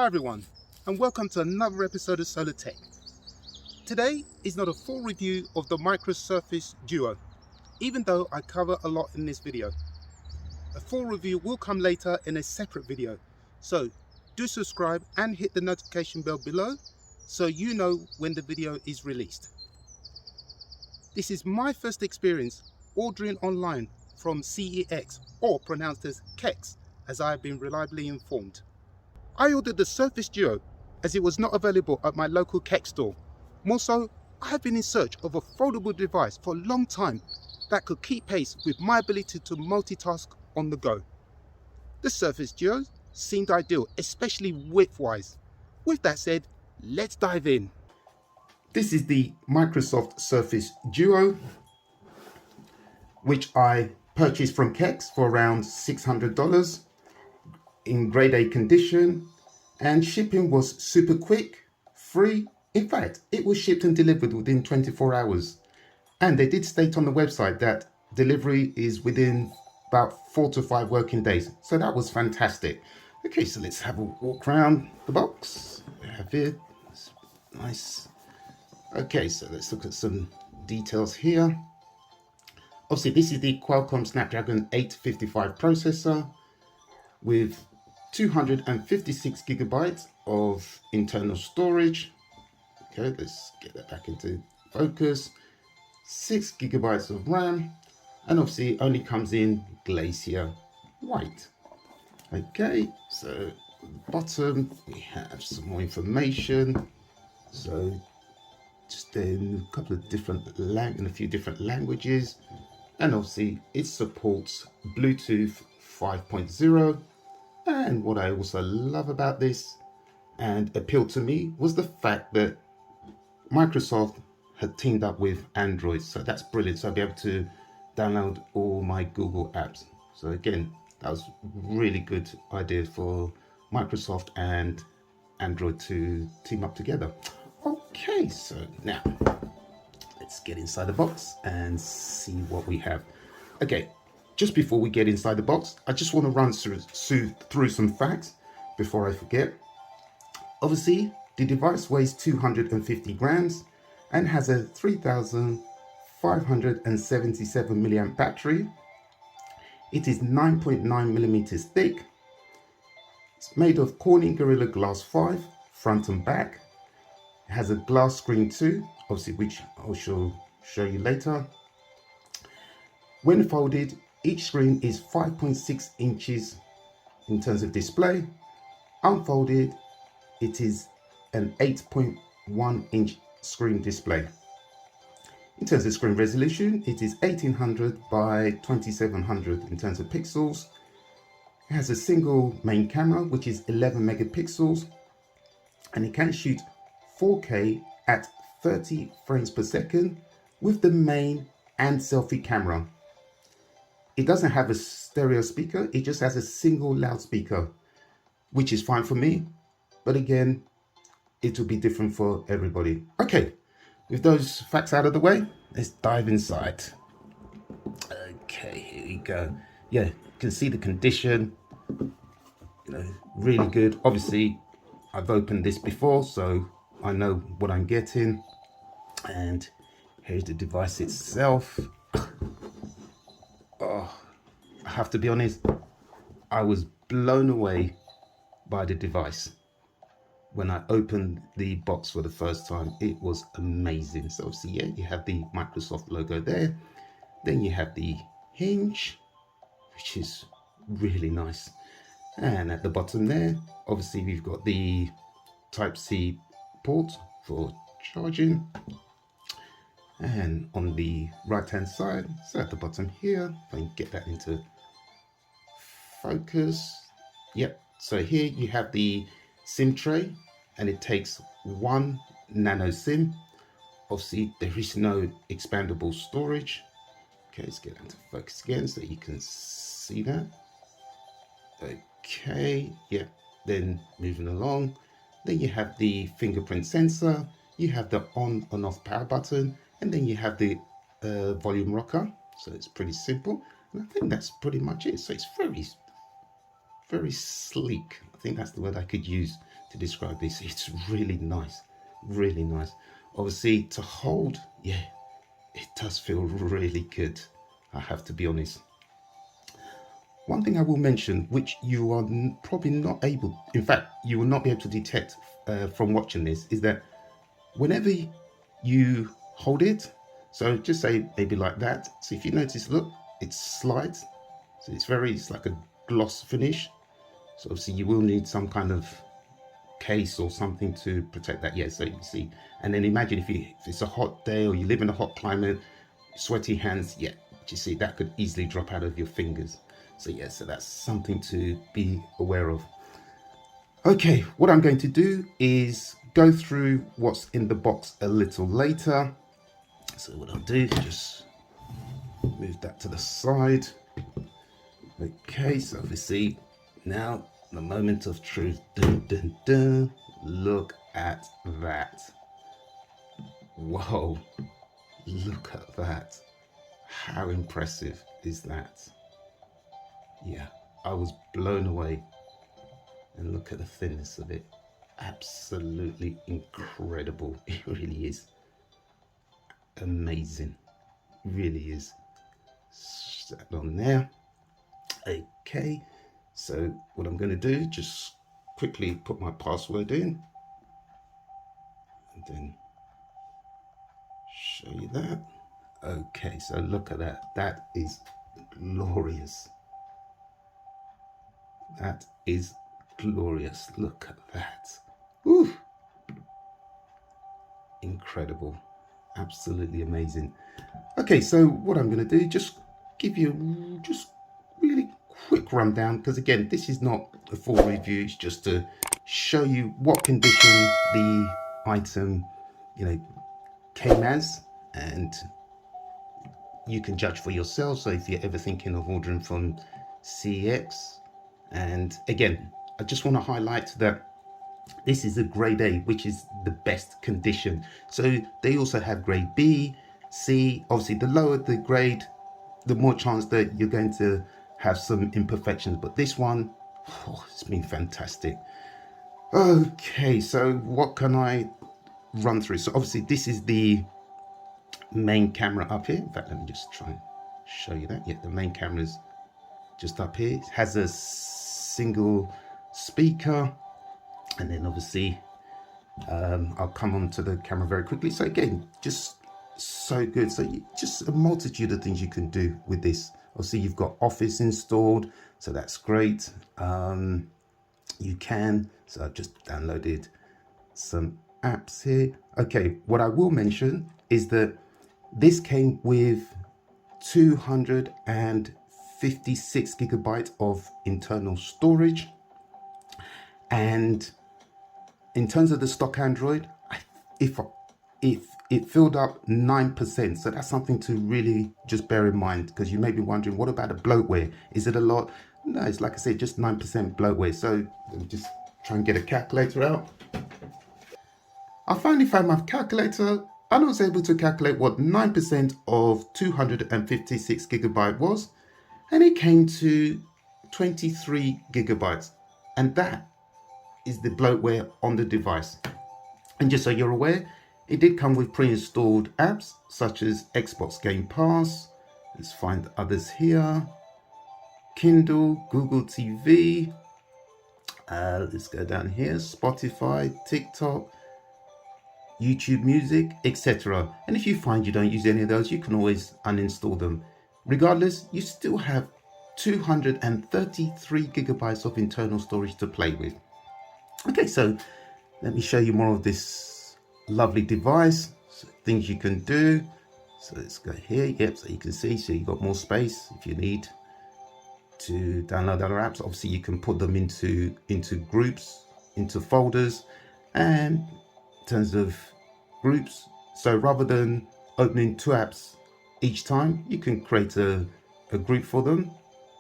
Hi everyone, and welcome to another episode of Solar Tech. Today is not a full review of the Micro Surface Duo, even though I cover a lot in this video. A full review will come later in a separate video, so do subscribe and hit the notification bell below so you know when the video is released. This is my first experience ordering online from CEX, or pronounced as CEX, as I have been reliably informed. I ordered the Surface Duo as it was not available at my local CEX store. More so, I have been in search of a foldable device for a long time that could keep pace with my ability to multitask on the go. The Surface Duo seemed ideal, especially width-wise. With that said, let's dive in. This is the Microsoft Surface Duo, which I purchased from CEX for around $600 in grade A condition, and shipping was super quick, free. In fact, it was shipped and delivered within 24 hours. And they did state on the website that delivery is within about 4 to 5 working days. So that was fantastic. Okay, so let's have a walk around the box. We have it. It's nice. Okay, so let's look at some details here. Obviously, this is the Qualcomm Snapdragon 855 processor with 256 gigabytes of internal storage. Okay, let's get that back into focus. 6 gigabytes of RAM, and obviously it only comes in Glacier White. Okay, so at the bottom we have some more information. So just in a couple of different in a few different languages, and obviously it supports Bluetooth 5.0. And what I also love about this and appealed to me was the fact that Microsoft had teamed up with Android. So that's brilliant. So I'll be able to download all my Google apps. So again, that was really good idea for Microsoft and Android to team up together. Okay, so now let's get inside the box and see what we have. Okay. Just before we get inside the box, I just want to run through some facts before I forget. Obviously, the device weighs 250 grams and has a 3,577 milliamp battery. It is 9.9 millimeters thick. It's made of Corning Gorilla Glass 5, front and back. It has a glass screen too, obviously, which I shall show you later. When folded, each screen is 5.6 inches in terms of display. Unfolded, it is an 8.1 inch screen display. In terms of screen resolution, it is 1800 by 2700 in terms of pixels. It has a single main camera, which is 11 megapixels, and it can shoot 4K at 30 frames per second with the main and selfie camera. It doesn't have a stereo speaker, it just has a single loudspeaker, which is fine for me, but again, it will be different for everybody. Okay, with those facts out of the way, let's dive inside. Okay, here we go. Yeah, you can see the condition, really good. Obviously, I've opened this before, so I know what I'm getting. And here's the device itself. Oh, I have to be honest, I was blown away by the device. When I opened the box for the first time, it was amazing. So obviously, yeah, you have the Microsoft logo there. Then you have the hinge, which is really nice. And at the bottom there, obviously we've got the Type-C port for charging. And on the right hand side, so at the bottom here, if I can get that into focus. Yep, so here you have the SIM tray, and it takes 1 nano SIM. Obviously, there is no expandable storage. Okay, let's get into focus again so you can see that. Okay, yeah, then moving along. Then you have the fingerprint sensor, you have the on and off power button, and then you have the volume rocker. So it's pretty simple. And I think that's pretty much it. So it's very very sleek. I think that's the word I could use to describe this. It's really nice, really nice. Obviously, to hold, yeah, it does feel really good, I have to be honest. One thing I will mention, which you are probably not able, in fact, you will not be able to detect from watching this, is that whenever you hold it, so just say maybe like that. So if you notice, look, it slides. So it's like a gloss finish. So obviously you will need some kind of case or something to protect that. Yeah, so you see, and then imagine if it's a hot day or you live in a hot climate, sweaty hands, yeah, you see that could easily drop out of your fingers. So yeah, so that's something to be aware of. Okay, what I'm going to do is go through what's in the box a little later. So what I'll do, just move that to the side. Okay, so obviously now the moment of truth. Dun, dun, dun. Look at that. Whoa, look at that. How impressive is that? Yeah, I was blown away. And look at the thinness of it. Absolutely incredible. It really is. Amazing. Really is. Set on there. Okay, so what I'm going to do, just quickly put my password in and then show you that. Okay, so look at that. That is glorious. That is glorious. Look at that. Woo! Incredible. Absolutely amazing. Okay, so what I'm going to do, just give you just really quick rundown, because again, this is not a full review. It's just to show you what condition the item, came as, and you can judge for yourself. So if you're ever thinking of ordering from CEX, and again, I just want to highlight that this is a grade A, which is the best condition. So they also have grade B, C. Obviously, the lower the grade, the more chance that you're going to have some imperfections. But this one, it's been fantastic. Okay, so what can I run through? So obviously, this is the main camera up here. In fact, let me just try and show you that. Yeah, the main camera is just up here. It has a single speaker, and then obviously I'll come on to the camera very quickly. So again, just so good. So just a multitude of things you can do with this. Obviously you've got Office installed, so that's great. You can, so I've just downloaded some apps here. Okay, what I will mention is that this came with 256 gigabytes of internal storage, and in terms of the stock Android, if it filled up 9%, so that's something to really just bear in mind, because you may be wondering, what about the bloatware? Is it a lot? No, it's like I said, just 9% bloatware. So let me just try and get a calculator out. I finally found my calculator, and I was able to calculate what 9% of 256 gigabyte was, and it came to 23 gigabytes, and that is the bloatware on the device. And just so you're aware, it did come with pre-installed apps such as Xbox Game Pass. Let's find others here. Kindle, Google TV. Let's go down here. Spotify, TikTok, YouTube Music, etc. And if you find you don't use any of those, you can always uninstall them. Regardless, you still have 233 gigabytes of internal storage to play with. Okay, so let me show you more of this lovely device. So things you can do. So let's go here. Yep, so you can see, so you've got more space if you need to download other apps. Obviously you can put them into groups, into folders. And in terms of groups, so rather than opening 2 apps each time, you can create a group for them.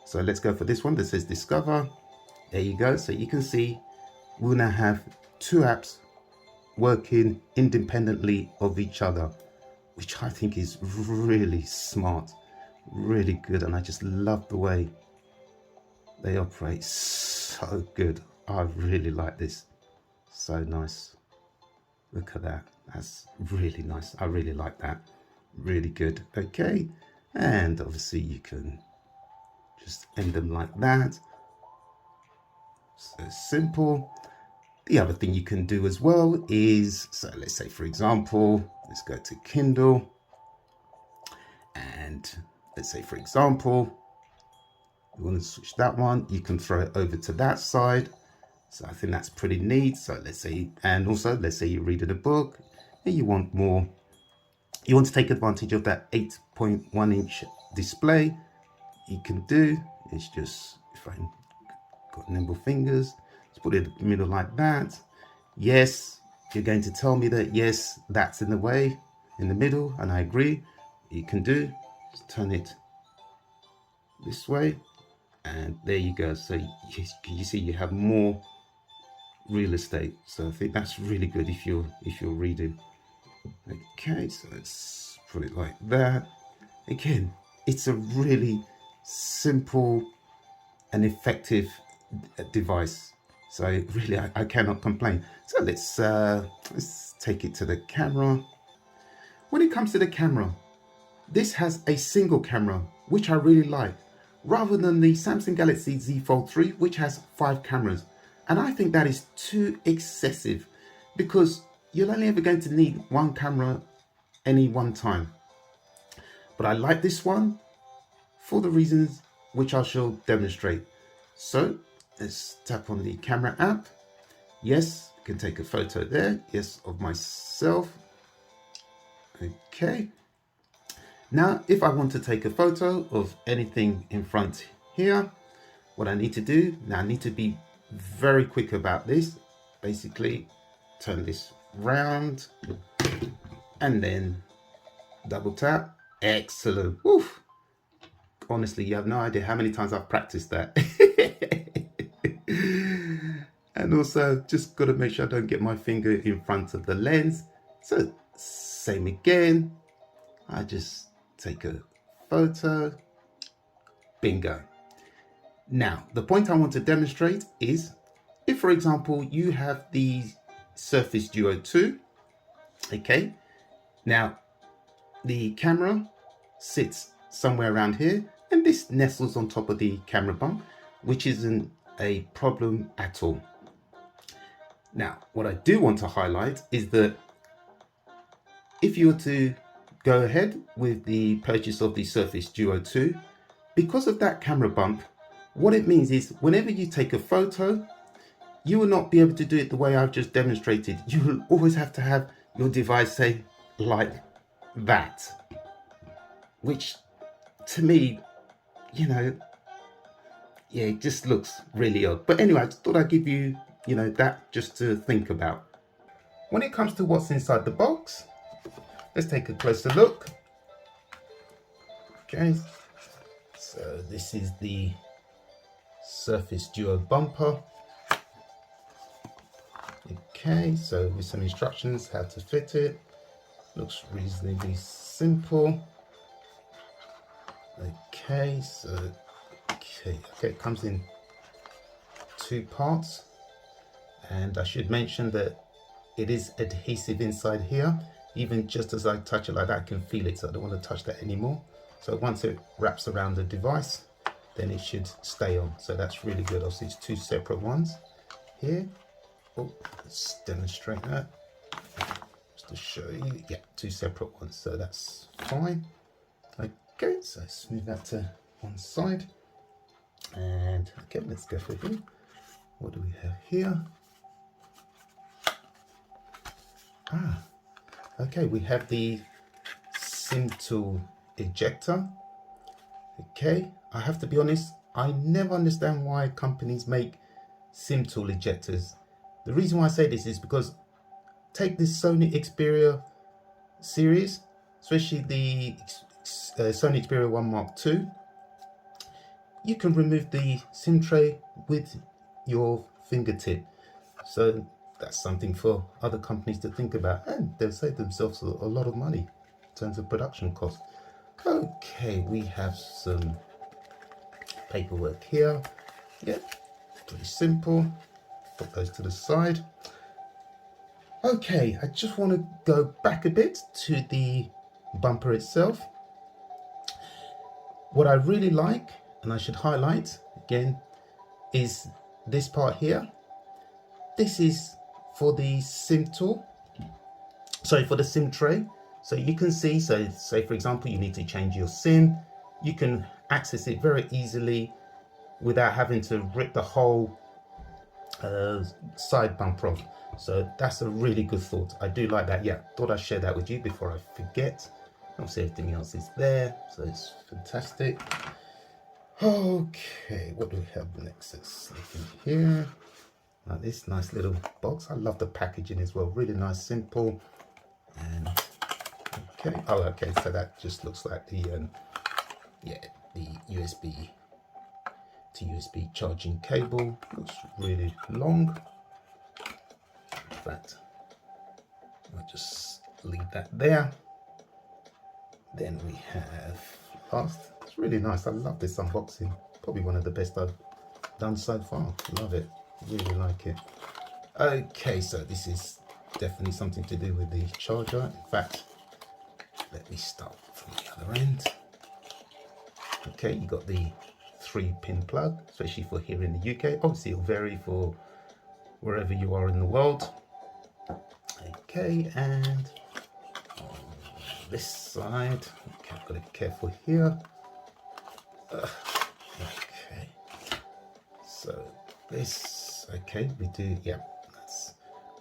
So let's go for this one that says Discover. There you go. So you can see we'll now have 2 apps working independently of each other, which I think is really smart, really good. And I just love the way They operate so good. I really like this. So nice. Look at that. That's really nice. I really like that. Really good. Okay. And obviously you can just end them like that. So simple. The other thing you can do as well is, so let's say for example, let's go to Kindle, and let's say for example, you want to switch that one, you can throw it over to that side. So I think that's pretty neat. So let's say, and also let's say you're reading a book and you want more, you want to take advantage of that 8.1-inch display, you can do, it's just, if I got nimble fingers, let's put it in the middle like that. Yes, you're going to tell me that yes, that's in the way, in the middle, and I agree. You can do, just turn it this way, and there you go. So you see you have more real estate. So I think that's really good if you're reading. Okay, so let's put it like that. Again, it's a really simple and effective device. So really, I cannot complain. So let's take it to the camera. When it comes to the camera, this has a single camera, which I really like, rather than the Samsung Galaxy Z Fold 3, which has 5 cameras. And I think that is too excessive, because you're only ever going to need one camera any one time. But I like this one for the reasons which I shall demonstrate. So let's tap on the camera app. Yes, I can take a photo there. Yes, of myself. Okay. Now, if I want to take a photo of anything in front here, what I need to do, now I need to be very quick about this. Basically, turn this round and then double tap. Excellent. Oof. Honestly, you have no idea how many times I've practiced that. And also, just got to make sure I don't get my finger in front of the lens. So, same again. I just take a photo. Bingo. Now, the point I want to demonstrate is, if for example, you have the Surface Duo 2, okay, now the camera sits somewhere around here, and this nestles on top of the camera bump, which isn't a problem at all. Now, what I do want to highlight is that if you were to go ahead with the purchase of the Surface Duo 2, because of that camera bump, what it means is whenever you take a photo, you will not be able to do it the way I've just demonstrated. You will always have to have your device say like that, which to me, you know, yeah, it just looks really odd. But anyway, I just thought I'd give you, you know, that just to think about. When it comes to what's inside the box, let's take a closer look. Okay, so this is the Surface Duo bumper. Okay, so with some instructions how to fit it. Looks reasonably simple. Okay, so okay, it comes in 2 parts, and I should mention that it is adhesive inside here. Even just as I touch it like that, I can feel it, so I don't want to touch that anymore. So once it wraps around the device, then it should stay on. So that's really good. Obviously, it's 2 separate ones here. Oh, let's demonstrate that just to show you. Yeah, 2 separate ones, so that's fine. Okay, so let's move that to one side. And okay, let's go for here. What do we have here? Okay, we have the Sim2 Ejector. Okay, I have to be honest, I never understand why companies make sim tool ejectors. The reason why I say this is because take this Sony Xperia series, especially the Sony Xperia 1 Mark II, you can remove the SIM tray with your fingertip. So that's something for other companies to think about, and they'll save themselves a lot of money in terms of production costs. Okay, we have some paperwork here. Yeah, pretty simple. Put those to the side. Okay, I just want to go back a bit to the bumper itself. What I really like, and I should highlight again, is this part here. This is for the SIM tool, sorry, for the SIM tray. So you can see, so say for example, you need to change your SIM, you can access it very easily without having to rip the whole side bumper off. So that's a really good thought. I do like that. Yeah, thought I'd share that with you before I forget. Obviously everything else is there, so it's fantastic. Okay, what do we have next? Let's look in here. Now this nice little box. I love the packaging as well. Really nice, simple. And okay, oh okay, so that just looks like the yeah, the USB to USB charging cable. Looks really long. In fact, I'll just leave that there. Then we have last. It's really nice. I love this unboxing. Probably one of the best I've done so far. Love it. Really like it. Okay, so this is definitely something to do with the charger. In fact, let me start from the other end. Okay, you got the 3-pin plug, especially for here in the UK. Obviously, it'll vary for wherever you are in the world. Okay, and on this side, okay, I've got to be careful here. Okay, so this, okay, we do, yeah, that's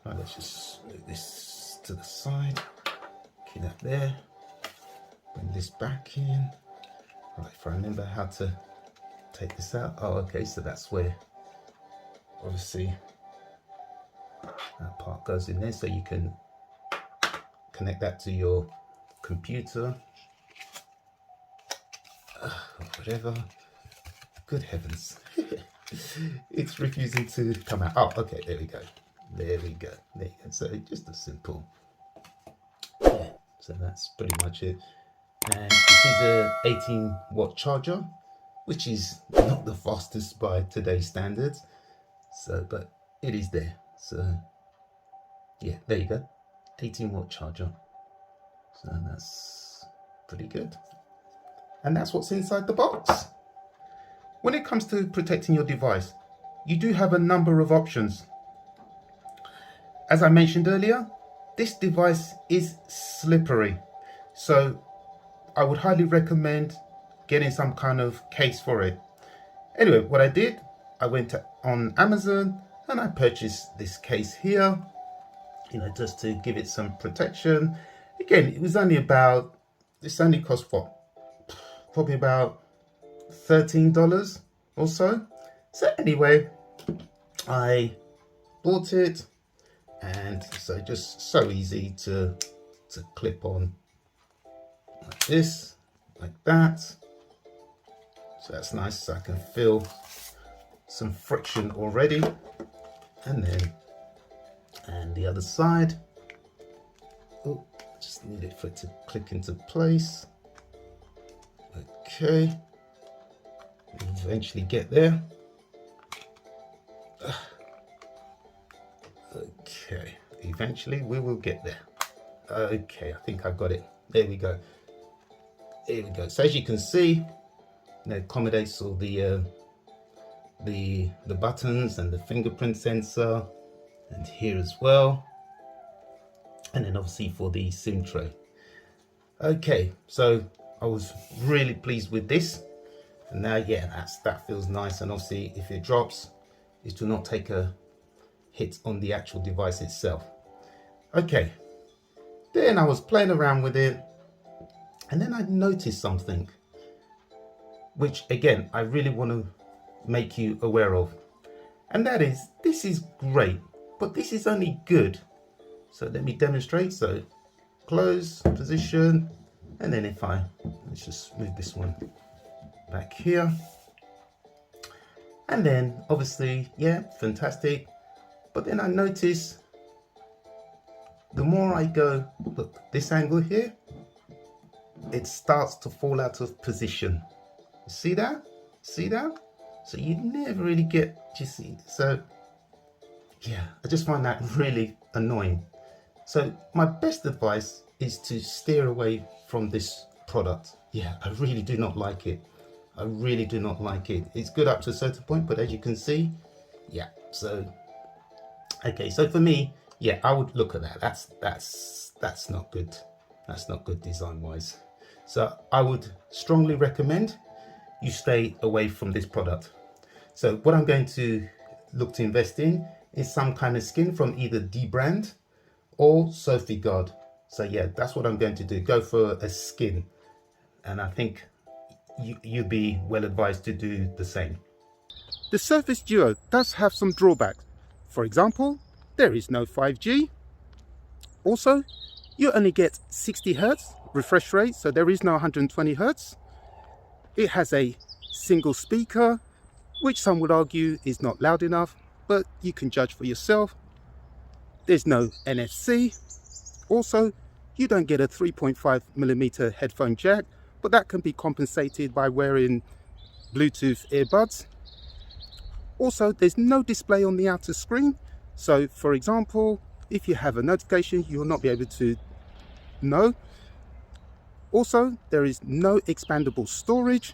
right. Let's just move this to the side, keep that there, bring this back in. Right, if I remember how to take this out. Oh, okay, so that's where obviously that part goes in there, so you can connect that to your computer, whatever. Good heavens. It's refusing to come out. Oh, okay, there we go. There we go. There you go. So just a simple. Yeah, so that's pretty much it. And this is a 18-watt charger, which is not the fastest by today's standards. So, but it is there. So yeah, there you go. 18-watt charger. So that's pretty good. And that's what's inside the box. When it comes to protecting your device, you do have a number of options. As I mentioned earlier, this device is slippery. So I would highly recommend getting some kind of case for it. Anyway, what I did, I went on Amazon and I purchased this case here, you know, just to give it some protection. Again, it was only about, this only cost what? Probably about $13 or so. So anyway, I bought it, and so just so easy to clip on like this, like that. So that's nice, so I can feel some friction already. And then, and the other side, oh, just need it for it to click into place. Okay, we'll eventually get there. Okay, eventually we will get there. Okay, I think I've got it. There we go. There we go. So as you can see, it accommodates all the buttons and the fingerprint sensor, and here as well, and then obviously for the SIM tray. Okay, so I was really pleased with this, and now yeah, that feels nice. And obviously if it drops, it will not take a hit on the actual device itself. Okay, then I was playing around with it, and then I noticed something which again I really want to make you aware of, and that is, this is great, but this is only good. So let me demonstrate. So close, position, and then if let's just move this one back here, and then obviously, yeah, fantastic. But then I notice the more I go, look, this angle here, it starts to fall out of position. See that? See that? so you never really get, you see. So yeah, I just find that really annoying. So my best advice is to steer away from this product. Yeah, I really do not like it. I really do not like it. It's good up to a certain point, but as you can see, yeah. So okay, so for me, yeah, I would look at that. That's not good. That's not good design wise. So I would strongly recommend you stay away from this product. So what I'm going to look to invest in is some kind of skin from either D brand or Sophie Guard. So yeah, that's what I'm going to do. Go for a skin, and I think you'd be well advised to do the same. The Surface Duo does have some drawbacks. For example, there is no 5G. Also, you only get 60 Hz refresh rate, so there is no 120 Hz. It has a single speaker, which some would argue is not loud enough, but you can judge for yourself. There's no NFC. Also, you don't get a 3.5mm headphone jack, but that can be compensated by wearing Bluetooth earbuds. Also, there's no display on the outer screen. So for example, if you have a notification, you will not be able to know. Also, there is no expandable storage.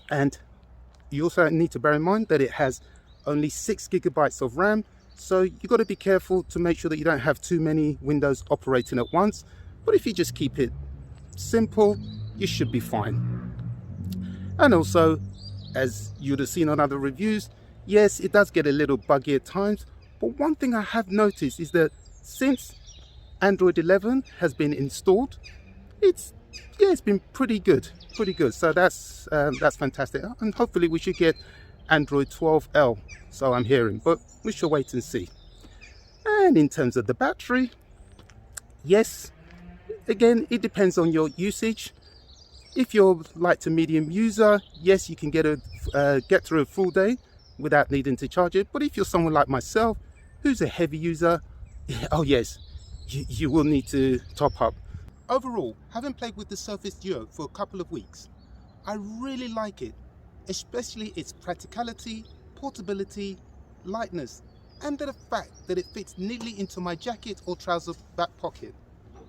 And you also need to bear in mind that it has only 6 GB of RAM. So you've got to be careful to make sure that you don't have too many windows operating at once. But if you just keep it simple, you should be fine. And also, as you would have seen on other reviews, yes, it does get a little buggy at times. But one thing I have noticed is that since Android 11 has been installed, it's been pretty good. So that's fantastic. And hopefully we should get Android 12L, so I'm hearing, but we shall wait and see. And in terms of the battery, yes, again, it depends on your usage. If you're light to medium user, yes, you can get through a full day without needing to charge it. But if you're someone like myself, who's a heavy user, oh yes, you will need to top up. Overall, having played with the Surface Duo for a couple of weeks, I really like it, especially its practicality, portability, lightness, and the fact that it fits neatly into my jacket or trouser back pocket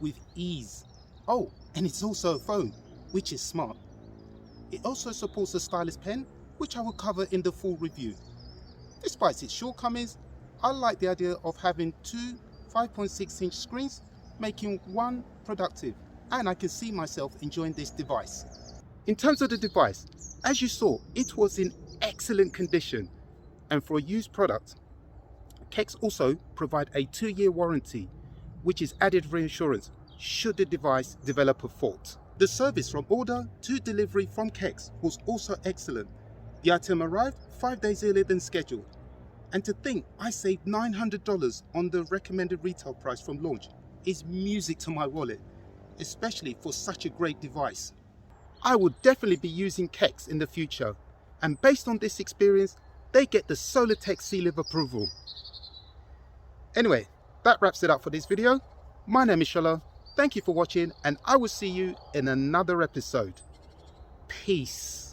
with ease. Oh, and it's also a phone, which is smart. It also supports a stylus pen, which I will cover in the full review. Despite its shortcomings, I like the idea of having two 5.6-inch screens, making one productive, and I can see myself enjoying this device. In terms of the device, as you saw, it was in excellent condition, and for a used product, CEX also provide a 2-year warranty, which is added reassurance should the device develop a fault. The service from order to delivery from CEX was also excellent. The item arrived 5 days earlier than scheduled. And to think I saved $900 on the recommended retail price from launch is music to my wallet, especially for such a great device. I will definitely be using CEX in the future, and based on this experience, they get the Solartech seal of approval. Anyway, that wraps it up for this video. My name is Shola. Thank you for watching, and I will see you in another episode. Peace.